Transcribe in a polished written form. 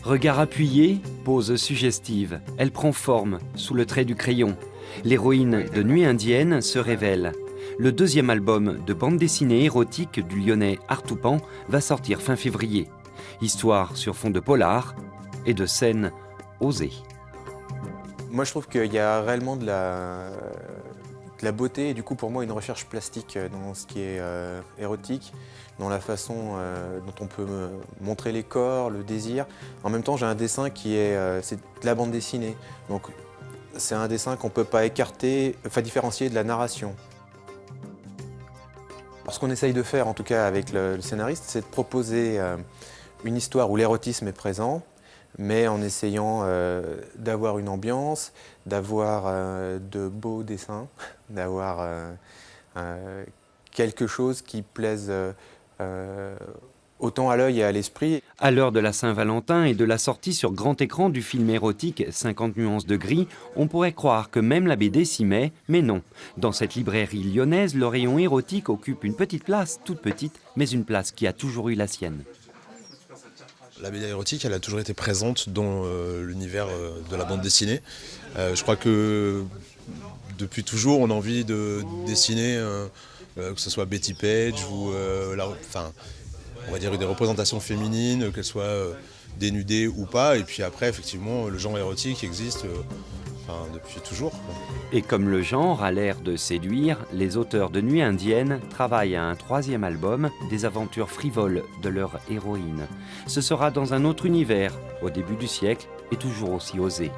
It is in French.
Regard appuyé, pose suggestive, elle prend forme sous le trait du crayon. L'héroïne de Nuit indienne se révèle. Le deuxième album de bande dessinée érotique du Lyonnais Artoupan va sortir fin février. Histoire sur fond de polar et de scènes osées. Moi, je trouve qu'il y a réellement de la beauté et du coup, pour moi, une recherche plastique dans ce qui est érotique, dans la façon dont on peut montrer les corps, le désir. En même temps, j'ai un dessin qui est c'est de la bande dessinée. Donc, c'est un dessin qu'on ne peut pas écarter, enfin différencier de la narration. Alors, ce qu'on essaye de faire, en tout cas avec le scénariste, c'est de proposer une histoire où l'érotisme est présent, mais en essayant d'avoir une ambiance, d'avoir de beaux dessins, d'avoir quelque chose qui plaise autant à l'œil et à l'esprit. À l'heure de la Saint-Valentin et de la sortie sur grand écran du film érotique 50 nuances de gris, on pourrait croire que même la BD s'y met, mais non. Dans cette librairie lyonnaise, le rayon érotique occupe une petite place, toute petite, mais une place qui a toujours eu la sienne. La BD érotique, elle a toujours été présente dans l'univers de la bande dessinée. Je crois que depuis toujours, on a envie de dessiner, que ce soit Betty Page ou on va dire des représentations féminines, qu'elles soient dénudées ou pas. Et puis après, effectivement, le genre érotique existe depuis toujours. Et comme le genre a l'air de séduire, les auteurs de Nuit indienne travaillent à un troisième album, des aventures frivoles de leur héroïne. Ce sera dans un autre univers, au début du siècle, et toujours aussi osé.